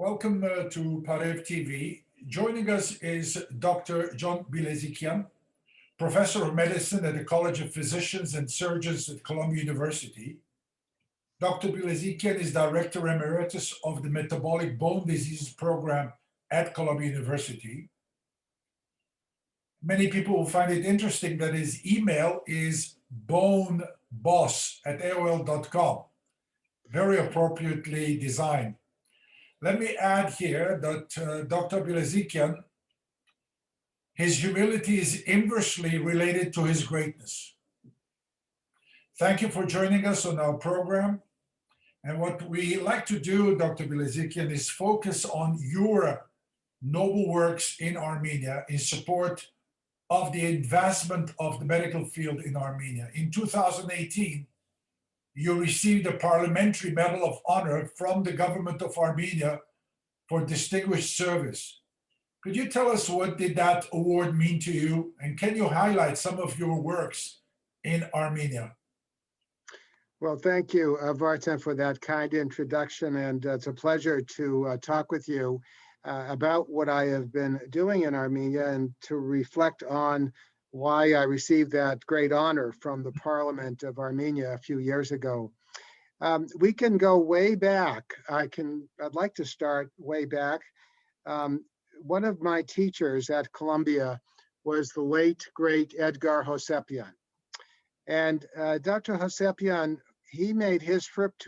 Welcome to PAREV-TV. Joining us is Dr. John Bilezikian, Professor of Medicine at the College of Physicians and Surgeons at Columbia University. Dr. Bilezikian is Director Emeritus of the Metabolic Bone Diseases Program at Columbia University. Many people will find it interesting that his email is boneboss@aol.com, very appropriately designed. Let me add here that Dr. Bilezikian, his humility is inversely related to his greatness. Thank you for joining us on our program. And what we like to do, Dr. Bilezikian, is focus on your noble works in Armenia in support of the advancement of the medical field in Armenia. In 2018, you received the Parliamentary Medal of Honor from the government of Armenia for distinguished service. Could you tell us what did that award mean to you? And can you highlight some of your works in Armenia? Well, thank you, Vartan, for that kind introduction. And it's a pleasure to talk with you about what I have been doing in Armenia and to reflect on why I received that great honor from the Parliament of Armenia a few years ago. We can go way back. I'd like to start way back. One of my teachers at Columbia was the late, great Edgar Hosepian. And Dr. Hosepian, he made his first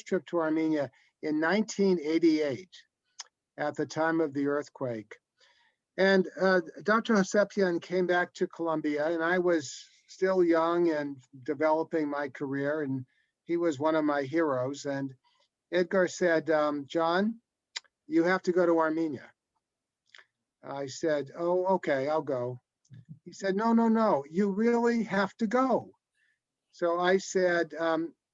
trip to Armenia in 1988 at the time of the earthquake. And Dr. Hosepian came back to Columbia, and I was still young and developing my career, and he was one of my heroes. And Edgar said, John, you have to go to Armenia. I said, oh, okay, I'll go. He said, no, you really have to go. So I said,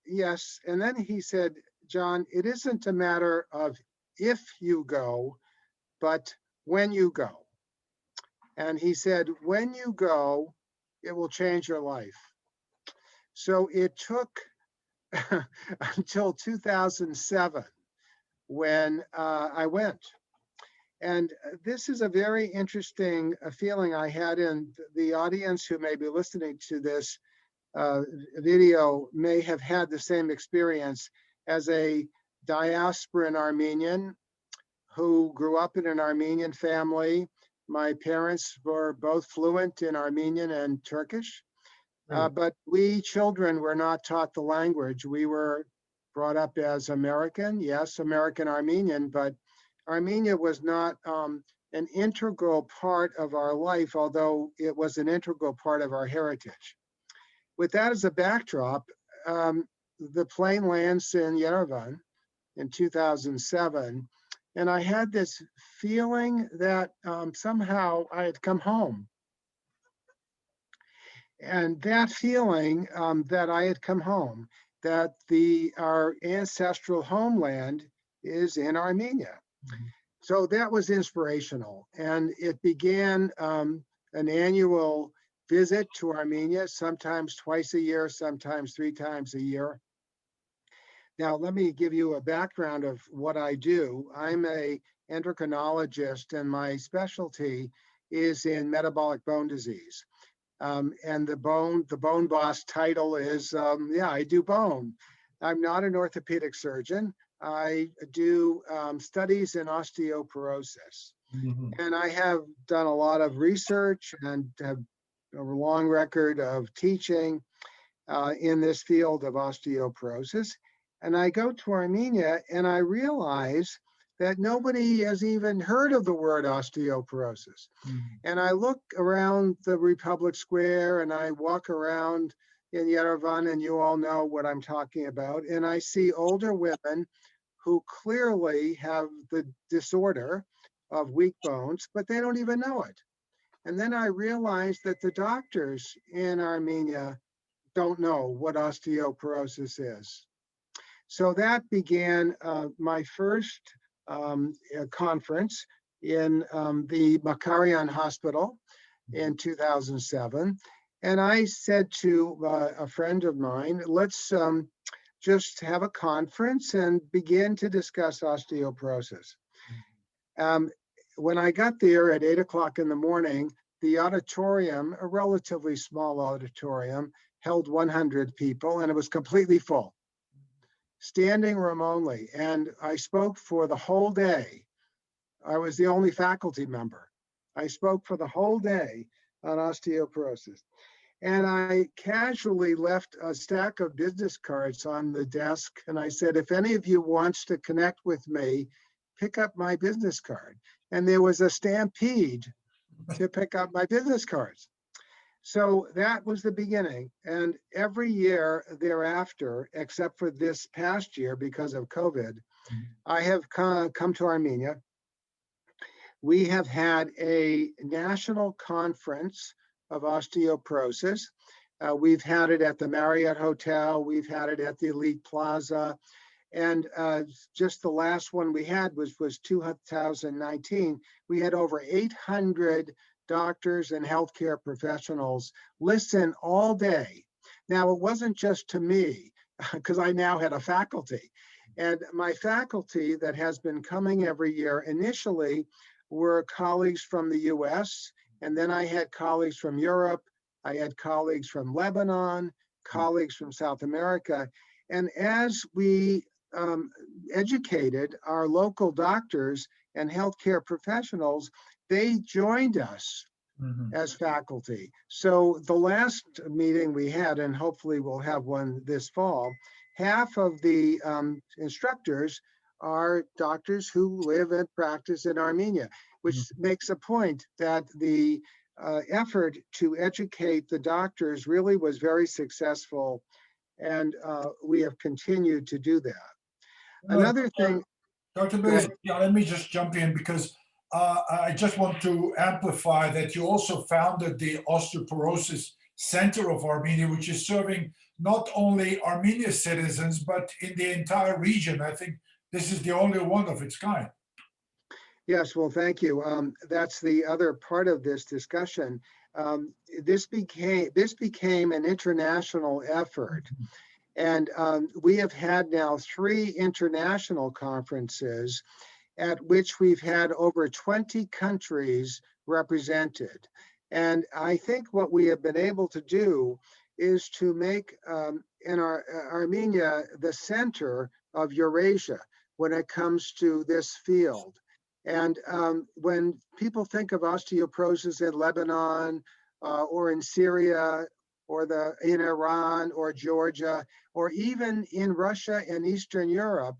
yes. And then he said, John, it isn't a matter of if you go, but when you go. And he said, when you go, it will change your life. So it took until 2007 when I went. And this is a very interesting feeling I had, in the audience who may be listening to this video may have had the same experience. As a diasporan Armenian who grew up in an Armenian family, my parents were both fluent in Armenian and Turkish, but we children were not taught the language. We were brought up as American, yes, American Armenian, but Armenia was not an integral part of our life, although it was an integral part of our heritage. With that as a backdrop, the plane lands in Yerevan in 2007, and I had this feeling that somehow I had come home. And that feeling that I had come home, that our ancestral homeland is in Armenia. Mm-hmm. So that was inspirational. And it began an annual visit to Armenia, sometimes twice a year, sometimes 3 times a year. Now, let me give you a background of what I do. I'm an endocrinologist, and my specialty is in metabolic bone disease. And the bone boss title is, I do bone. I'm not an orthopedic surgeon. I do studies in osteoporosis. Mm-hmm. And I have done a lot of research and have a long record of teaching in this field of osteoporosis. And I go to Armenia and I realize that nobody has even heard of the word osteoporosis. Mm-hmm. And I look around the Republic Square and I walk around in Yerevan, and you all know what I'm talking about. And I see older women who clearly have the disorder of weak bones, but they don't even know it. And then I realized that the doctors in Armenia don't know what osteoporosis is. So that began my first conference in the Makarian Hospital in 2007. And I said to a friend of mine, let's just have a conference and begin to discuss osteoporosis. When I got there at 8 o'clock in the morning, the auditorium, a relatively small auditorium, held 100 people, and it was completely full, standing room only. And I spoke for the whole day. I was the only faculty member. I spoke for the whole day on osteoporosis. And I casually left a stack of business cards on the desk. And I said, if any of you wants to connect with me, pick up my business card. And there was a stampede to pick up my business cards. So that was the beginning. And every year thereafter, except for this past year because of COVID, I have come to Armenia. We have had a national conference of osteoporosis. We've had it at the Marriott Hotel. We've had it at the Elite Plaza. And just the last one we had was 2019. We had over 800 doctors and healthcare professionals listen all day. Now, it wasn't just to me, because I now had a faculty. And my faculty that has been coming every year initially were colleagues from the US, and then I had colleagues from Europe, I had colleagues from Lebanon, colleagues from South America. And as we educated our local doctors and healthcare professionals, they joined us as faculty. So the last meeting we had, and hopefully we'll have one this fall, half of the instructors are doctors who live and practice in Armenia, which makes a point that the effort to educate the doctors really was very successful, and we have continued to do that. Another thing, Dr. Bilezikian, let me just jump in, because I just want to amplify that you also founded the Osteoporosis Center of Armenia, which is serving not only Armenia citizens, but in the entire region. I think this is the only one of its kind. Yes, well, thank you. That's the other part of this discussion. This became an international effort. And we have had now 3 international conferences at which we've had over 20 countries represented. And I think what we have been able to do is to make Armenia the center of Eurasia when it comes to this field. And when people think of osteoporosis in Lebanon or in Syria or in Iran or Georgia, or even in Russia and Eastern Europe,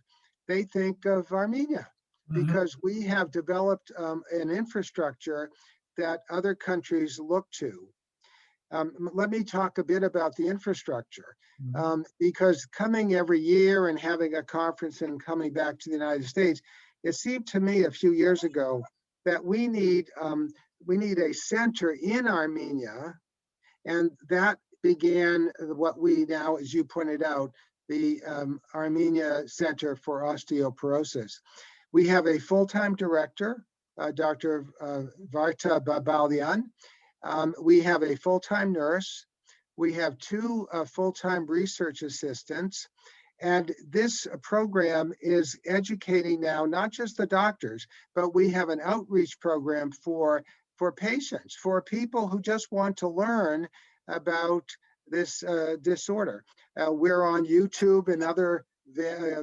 they think of Armenia because we have developed an infrastructure that other countries look to. Let me talk a bit about the infrastructure, because coming every year and having a conference and coming back to the United States, it seemed to me a few years ago that we need a center in Armenia, and that began what we now, as you pointed out, the Armenia Center for Osteoporosis. We have a full-time director, Dr. Varta Babalyan. We have a full-time nurse. We have 2 full-time research assistants. And this program is educating now, not just the doctors, but we have an outreach program for patients, for people who just want to learn about this disorder. We're on YouTube and other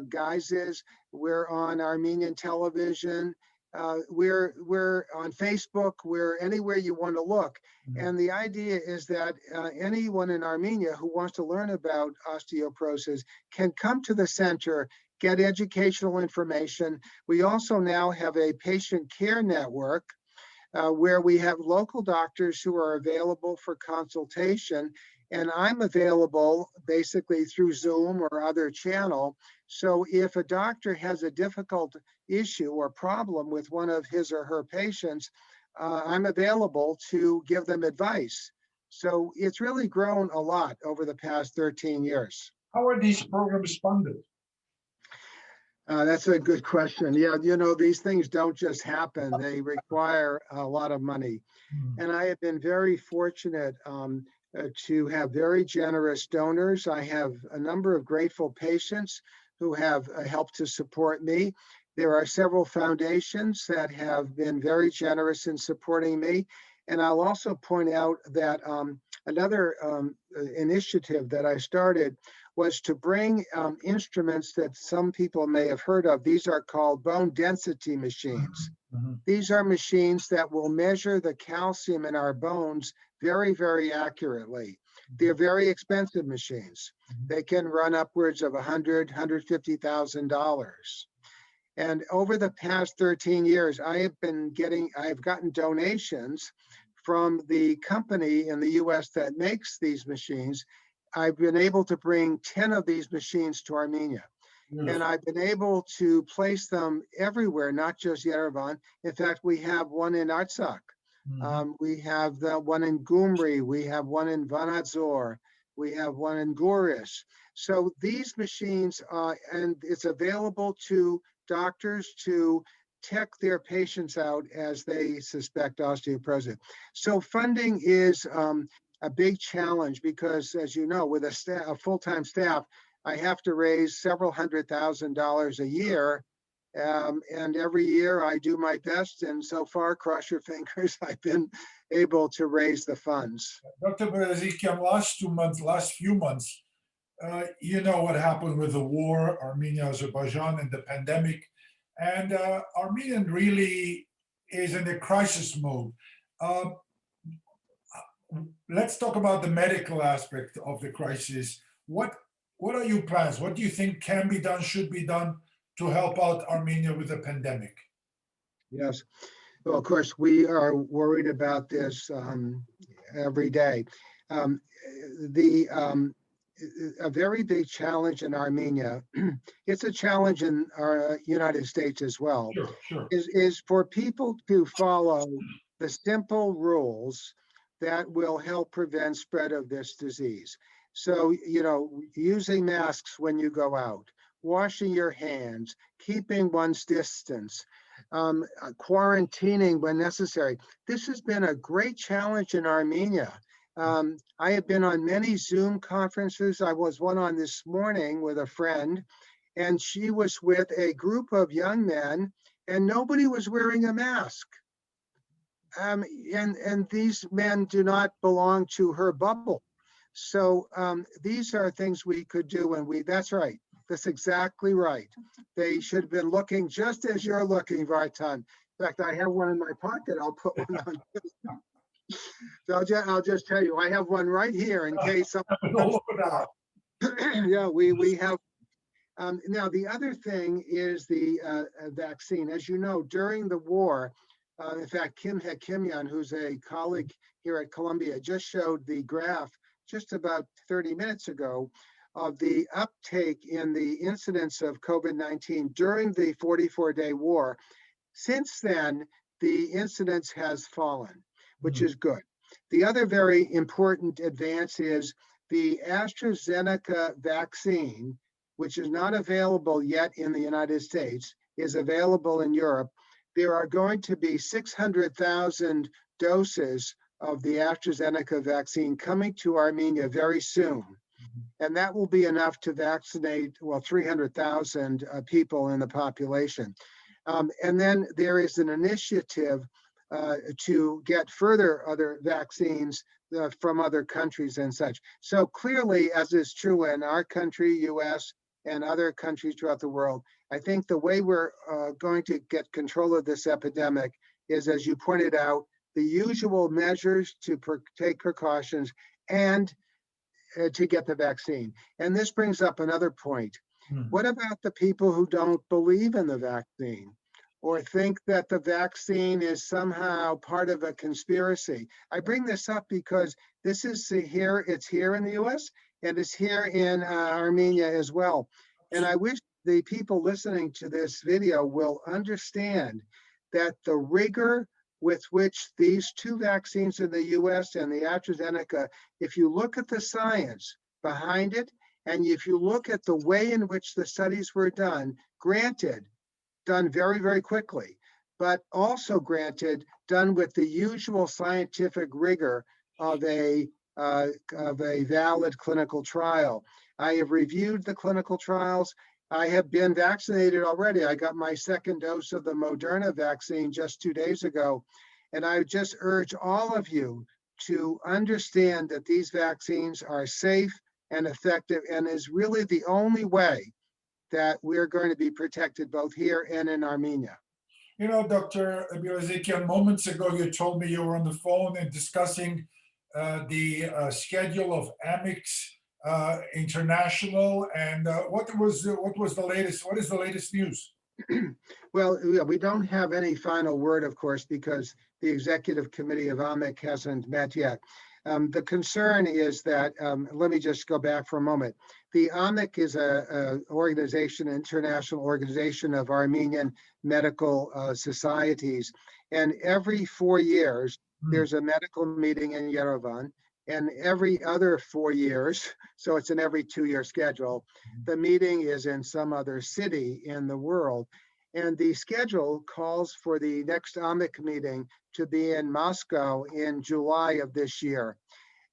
guises. We're on Armenian television. We're on Facebook. We're anywhere you want to look. And the idea is that anyone in Armenia who wants to learn about osteoporosis can come to the center, get educational information. We also now have a patient care network where we have local doctors who are available for consultation. And I'm available basically through Zoom or other channel. So if a doctor has a difficult issue or problem with one of his or her patients, I'm available to give them advice. So it's really grown a lot over the past 13 years. How are these programs funded? That's a good question. Yeah, you know, these things don't just happen. They require a lot of money. And I have been very fortunate to have very generous donors. I have a number of grateful patients who have helped to support me. There are several foundations that have been very generous in supporting me. And I'll also point out that another initiative that I started was to bring instruments that some people may have heard of. These are called bone density machines. These are machines that will measure the calcium in our bones very, very accurately. They're very expensive machines. They can run upwards of $100,000, $150,000. And over the past 13 years, I've gotten donations from the company in the US that makes these machines. I've been able to bring 10 of these machines to Armenia. And I've been able to place them everywhere, not just Yerevan. In fact, we have one in Artsakh. We have the one in Gyumri. We have one in Vanadzor. We have one in Gorish. So these machines, and it's available to doctors to check their patients out as they suspect osteoporosis. So funding is a big challenge because, as you know, with a full-time staff, I have to raise several $100,000 a year. And every year I do my best. And so far, cross your fingers, I've been able to raise the funds. Dr. Bilezikian, last few months, you know what happened with the war, Armenia, Azerbaijan, and the pandemic. And Armenia really is in a crisis mode. Let's talk about the medical aspect of the crisis. What are your plans? What do you think can be done, should be done to help out Armenia with the pandemic? Yes. Well, of course, we are worried about this every day. A very big challenge in Armenia, it's a challenge in our United States as well, is for people to follow the simple rules that will help prevent spread of this disease. So, using masks when you go out, washing your hands, keeping one's distance, quarantining when necessary. This has been a great challenge in Armenia. I have been on many Zoom conferences. I was one on this morning with a friend, and she was with a group of young men, and nobody was wearing a mask. And these men do not belong to her bubble. So these are things we could do, and that's right. That's exactly right. They should have been looking just as you're looking, Vartan. In fact, I have one in my pocket. I'll put one on. So I'll just tell you, I have one right here in case someone. Yeah, we have. Now, the other thing is the vaccine. As you know, during the war, in fact, Kim Hekimyan, who's a colleague here at Columbia, just showed the graph just about 30 minutes ago of the uptake in the incidence of COVID-19 during the 44-day war. Since then, the incidence has fallen, which is good. The other very important advance is the AstraZeneca vaccine, which is not available yet in the United States, is available in Europe. There are going to be 600,000 doses of the AstraZeneca vaccine coming to Armenia very soon. And that will be enough to vaccinate, 300,000 people in the population. And then there is an initiative to get other vaccines from other countries and such. So clearly, as is true in our country, US, and other countries throughout the world, I think the way we're going to get control of this epidemic is, as you pointed out, the usual measures to take precautions and to get the vaccine. And this brings up another point. What about the people who don't believe in the vaccine or think that the vaccine is somehow part of a conspiracy? I bring this up because this is it's here in the US and it's here in Armenia as well. And I wish the people listening to this video will understand that the rigor with which these two vaccines in the US and the AstraZeneca, if you look at the science behind it, and if you look at the way in which the studies were done, granted, done very, very quickly, but also granted, done with the usual scientific rigor of a of a valid clinical trial. I have reviewed the clinical trials. I have been vaccinated already. I got my second dose of the Moderna vaccine just 2 days ago. And I just urge all of you to understand that these vaccines are safe and effective and is really the only way that we're going to be protected both here and in Armenia. You know, Dr. Bilezikian, moments ago, you told me you were on the phone and discussing the schedule of Amex International, and what was the latest? What is the latest news? Well, we don't have any final word, of course, because the executive committee of AMIC hasn't met yet. The concern is that, let me just go back for a moment. The AMIC is an organization, international organization of Armenian medical societies. And every 4 years, there's a medical meeting in Yerevan. And every other 4 years, so it's an every 2-year schedule, the meeting is in some other city in the world. And the schedule calls for the next AMIC meeting to be in Moscow in July of this year.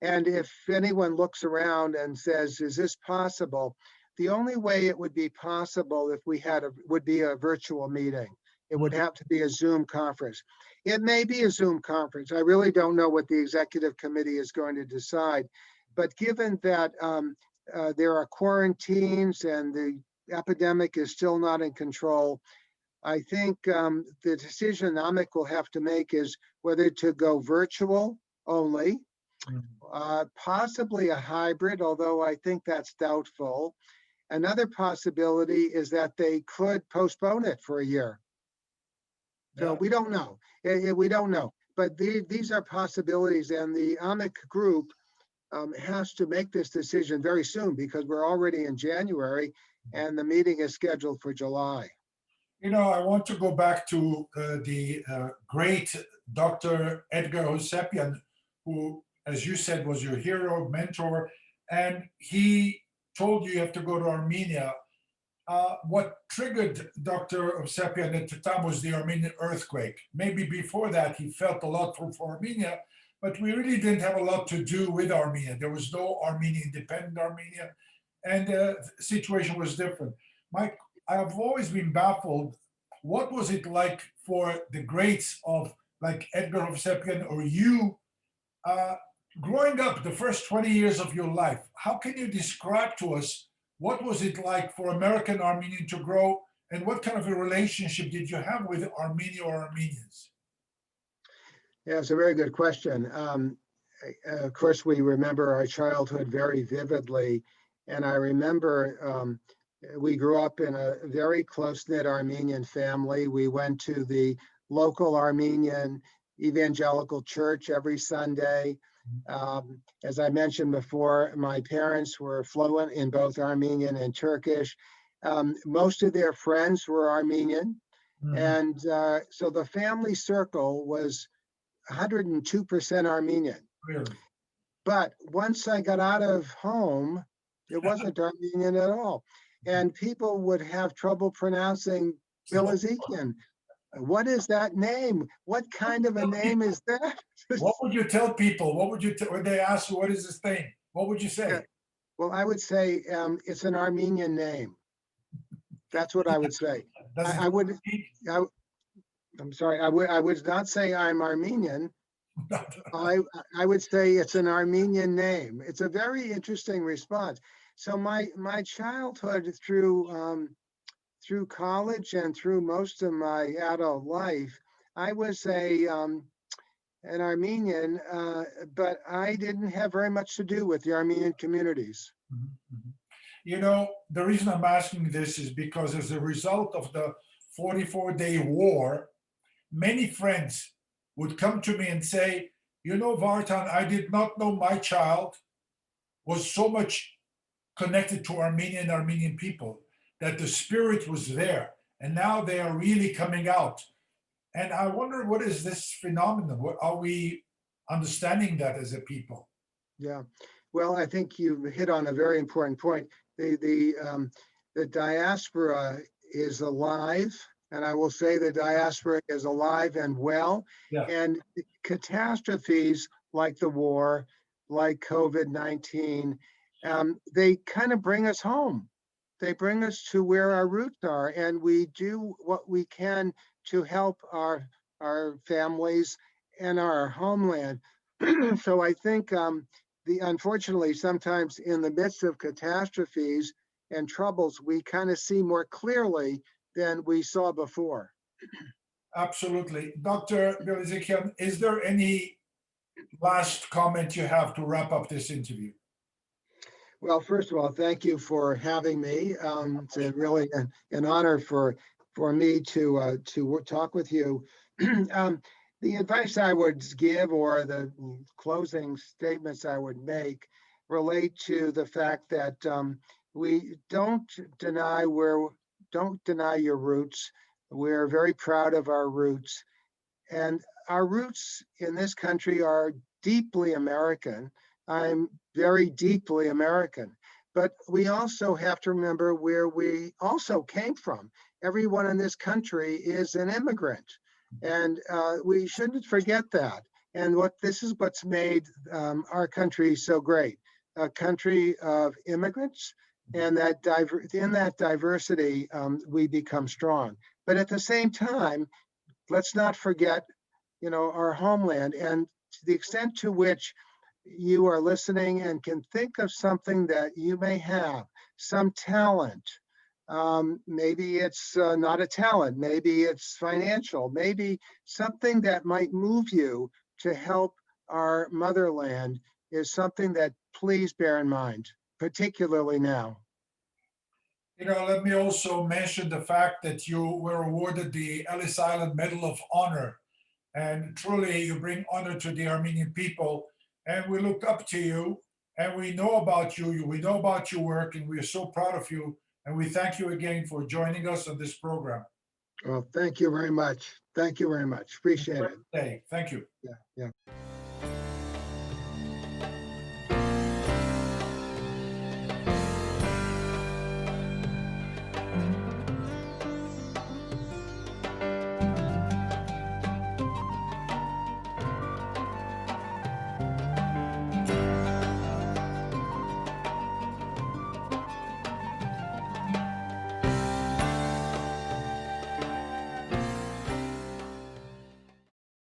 And if anyone looks around and says, is this possible? The only way it would be possible if we had would be a virtual meeting. It would have to be a Zoom conference. It may be a Zoom conference. I really don't know what the executive committee is going to decide. But given that there are quarantines and the epidemic is still not in control, I think the decision AMIC will have to make is whether to go virtual only, possibly a hybrid, although I think that's doubtful. Another possibility is that they could postpone it for a year. So we don't know. We don't know. But these are possibilities, and the AMIC group has to make this decision very soon because we're already in January and the meeting is scheduled for July. You know, I want to go back to the great Dr. Edgar Hovsepian, who, as you said, was your hero, mentor, and he told you have to go to Armenia. What triggered Dr. Hovsepian at the time was the Armenian earthquake. Maybe before that, he felt a lot for Armenia, but we really didn't have a lot to do with Armenia. There was no Armenia, independent Armenia, and the situation was different. Mike, I've always been baffled. What was it like for the greats of like Edgar Hovsepian or you growing up the first 20 years of your life? How can you describe to us what was it like for American Armenian to grow, and what kind of a relationship did you have with Armenia or Armenians? Yeah, it's a very good question. Of course, we remember our childhood very vividly, and I remember we grew up in a very close-knit Armenian family. We went to the local Armenian evangelical church every Sunday. As I mentioned before, my parents were fluent in both Armenian and Turkish. Most of their friends were Armenian. And so the family circle was 102% Armenian. Really? But once I got out of home, it wasn't Armenian at all. And people would have trouble pronouncing Bilezikian. What is that name? What kind of a name is that? What would you tell people? What would you when they ask you, what is this thing? What would you say? Yeah. Well, I would say it's an Armenian name. That's what I would say. I'm sorry, I would not say I'm Armenian. I would say it's an Armenian name. It's a very interesting response. So my childhood through college and through most of my adult life, I was an Armenian, but I didn't have very much to do with the Armenian communities. You know, the reason I'm asking this is because as a result of the 44-day war, many friends would come to me and say, you know, Vartan, I did not know my child was so much connected to Armenian people, that the spirit was there, and now they are really coming out. And I wonder, what is this phenomenon? What are we understanding that as a people? Yeah, well, I think you hit on a very important point. The diaspora is alive, and I will say the diaspora is alive and well. Yeah. And catastrophes like the war, like COVID-19, they kind of bring us home. They bring us to where our roots are, and we do what we can to help our families and our homeland. So I think unfortunately, sometimes in the midst of catastrophes and troubles, we kind of see more clearly than we saw before. Absolutely. Dr. Bilezikian, is there any last comment you have to wrap up this interview? Well, first of all, thank you for having me. It's really an honor for me to talk with you. The advice I would give, or the closing statements I would make, relate to the fact that we don't deny your roots. We're very proud of our roots, and our roots in this country are deeply American. I'm very deeply American, but we also have to remember where we also came from. Everyone in this country is an immigrant, and we shouldn't forget that. And this is what's made our country so great, a country of immigrants, and that in that diversity, we become strong. But at the same time, let's not forget, our homeland, and to the extent to which you are listening and can think of something that you may have, some talent. Maybe it's not a talent, maybe it's financial, maybe something that might move you to help our motherland is something that please bear in mind, particularly now. Let me also mention the fact that you were awarded the Ellis Island Medal of Honor. And truly, you bring honor to the Armenian people. And we look up to you, and we know about you. We know about your work, and we are so proud of you. And we thank you again for joining us on this program. Well, thank you very much. Thank you very much. Appreciate it. Thank you. Yeah.